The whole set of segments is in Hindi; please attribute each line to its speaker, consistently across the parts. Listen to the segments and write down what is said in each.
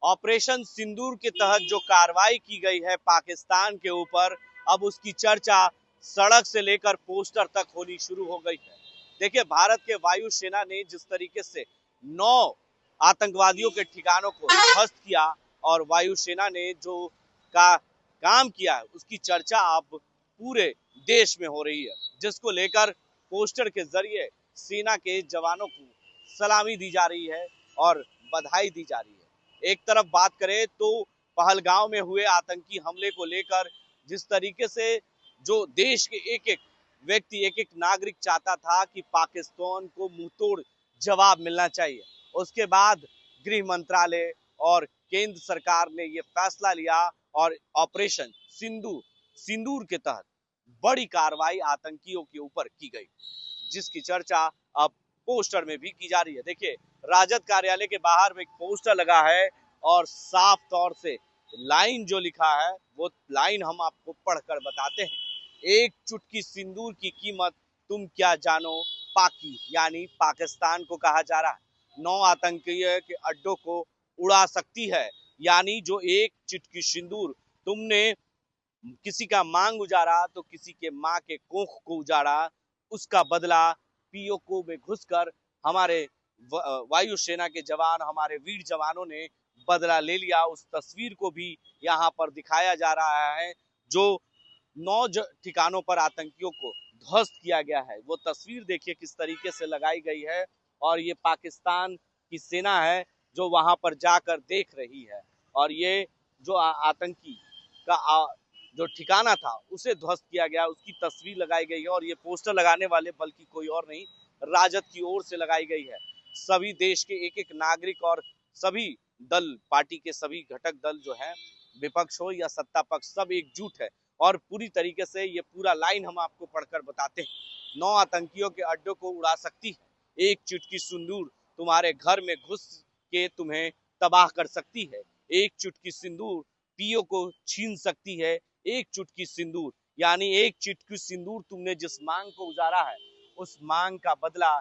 Speaker 1: ऑपरेशन सिंदूर के तहत जो कार्रवाई की गई है पाकिस्तान के ऊपर, अब उसकी चर्चा सड़क से लेकर पोस्टर तक होनी शुरू हो गई है। देखिए, भारत के वायुसेना ने जिस तरीके से 9 आतंकवादियों के ठिकानों को ध्वस्त किया और वायुसेना ने जो काम किया है उसकी चर्चा अब पूरे देश में हो रही है, जिसको लेकर पोस्टर के जरिए सेना के जवानों को सलामी दी जा रही है और बधाई दी जा रही है। एक तरफ बात करें तो पहलगांव में हुए आतंकी हमले को लेकर जिस तरीके से जो देश के एक एक व्यक्ति, एक एक नागरिक चाहता था कि पाकिस्तान को मुंहतोड़ जवाब मिलना चाहिए, उसके बाद गृह मंत्रालय और केंद्र सरकार ने यह फैसला लिया और ऑपरेशन सिंदूर के तहत बड़ी कार्रवाई आतंकियों के ऊपर की गई, जिसकी चर्चा अब पोस्टर में भी की जा रही है। देखिए, राजद कार्यालय के बाहर एक पोस्टर लगा है और साफ तौर से लाइन जो लिखा है वो लाइन हम आपको पढ़कर बताते हैं। एक चुटकी सिंदूर की कीमत तुम क्या जानो पाकि, यानी पाकिस्तान को कहा जा रहा है 9 आतंकियों के अड्डों को उड़ा सकती है, यानी जो एक चुटकी सिंदूर तुमने किसी का मांग उजाड़ा तो किसी के माँ के कोख को उजाड़ा, उसका बदला पीओके में घुसकर हमारे वायुसेना के जवान, हमारे वीर जवानों ने बदला ले लिया। उस तस्वीर को भी यहाँ पर दिखाया जा रहा है जो 9 ठिकानों पर आतंकियों को ध्वस्त किया गया है। वो तस्वीर देखिए किस तरीके से लगाई गई है और ये पाकिस्तान की सेना है जो वहां पर जाकर देख रही है और ये जो आतंकी का जो ठिकाना था उसे ध्वस्त किया गया, उसकी तस्वीर लगाई गई है और ये पोस्टर लगाने वाले बल्कि कोई और नहीं, राजद की ओर से लगाई गई है। सभी देश के एक एक नागरिक और सभी दल, पार्टी के सभी घटक दल जो है, विपक्ष हो या सत्ता पक्ष, सब एकजुट है और पूरी तरीके से ये पूरा लाइन हम आपको पढ़कर बताते हैं। 9 आतंकियों के अड्डों को उड़ा सकती है, एक चुटकी सिंदूर तुम्हारे घर में घुस के तुम्हें तबाह कर सकती है, एक चुटकी सिंदूर पीओ को छीन सकती है, एक चुटकी सिंदूर, यानी एक चुटकी सिंदूर तुमने जिस मांग को उजाड़ा है उस मांग का बदला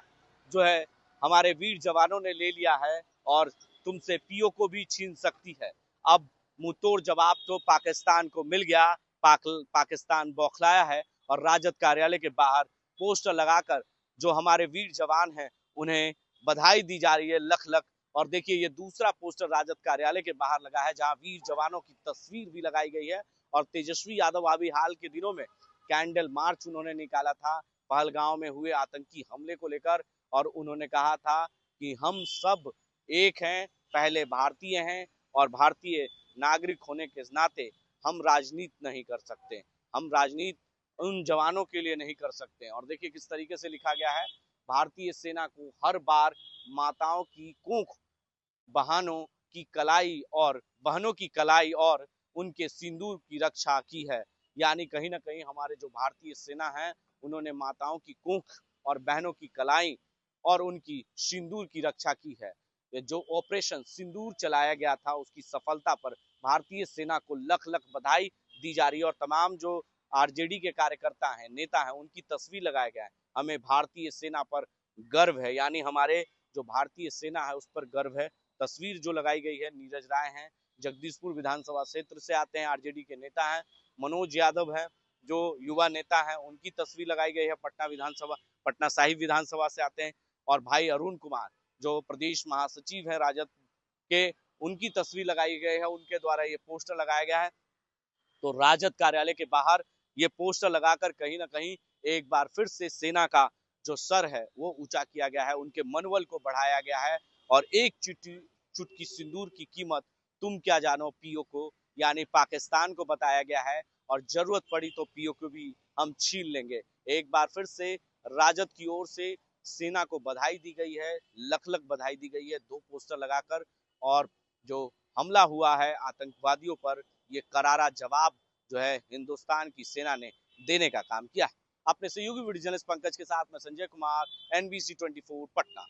Speaker 1: जो है हमारे वीर जवानों ने ले लिया है और तुमसे पीओ को भी छीन सकती है। अब मुंहतोड़ जवाब तो पाकिस्तान को मिल गया, पाकिस्तान बौखलाया है और राजद कार्यालय के बाहर पोस्टर लगाकर जो हमारे वीर जवान हैं उन्हें बधाई दी जा रही है लख लख। और देखिए, ये दूसरा पोस्टर राजद कार्यालय के बाहर लगा है जहां वीर जवानों की तस्वीर भी लगाई गई है और तेजस्वी यादव अभी हाल के दिनों में कैंडल मार्च उन्होंने निकाला था पहलगांव में हुए आतंकी हमले को लेकर और उन्होंने कहा था कि हम सब एक हैं, पहले भारतीय हैं और भारतीय नागरिक होने के नाते हम राजनीति नहीं कर सकते, हम राजनीति उन जवानों के लिए नहीं कर सकते। और देखिए किस तरीके से लिखा गया है, भारतीय सेना को हर बार माताओं की कोख, बहनों की कलाई और उनके सिंदूर की रक्षा की है, यानी कहीं ना कहीं हमारे जो भारतीय सेना है उन्होंने माताओं की कोख और बहनों की कलाई और उनकी सिंदूर की रक्षा की है। जो ऑपरेशन सिंदूर चलाया गया था उसकी सफलता पर भारतीय सेना को लख लख बधाई दी जा रही है और तमाम जो आरजेडी के कार्यकर्ता हैं, नेता हैं, उनकी तस्वीर लगाया गया है। हमें भारतीय सेना पर गर्व है, यानी हमारे जो भारतीय सेना है उस पर गर्व है। तस्वीर जो लगाई गई है, नीरज राय हैं, जगदीशपुर विधानसभा क्षेत्र से आते हैं, आरजेडी के नेता हैं। मनोज यादव है जो युवा नेता है, उनकी तस्वीर लगाई गई है, पटना साहिब विधानसभा से आते हैं। और भाई अरुण कुमार जो प्रदेश महासचिव है राजद के, उनकी तस्वीर लगाई गई है, उनके द्वारा ये पोस्टर लगाया गया है। तो राजद कार्यालय के बाहर ये पोस्टर लगाकर कहीं ना कहीं एक बार फिर से सेना का जो सर है वो ऊंचा किया गया है, उनके मनोबल को बढ़ाया गया है और एक चुटकी सिंदूर की कीमत तुम क्या जानो पीओ को, यानी पाकिस्तान को बताया गया है और जरूरत पड़ी तो पीओ को भी हम छीन लेंगे। एक बार फिर से राजद की ओर से सेना को बधाई दी गई है, लख लख बधाई दी गई है 2 पोस्टर लगाकर। और जो हमला हुआ है आतंकवादियों पर, ये करारा जवाब जो है हिंदुस्तान की सेना ने देने का काम किया है। अपने सहयोगी वीडियो जर्नलिस्ट पंकज के साथ मैं संजय कुमार, NBC 24 पटना।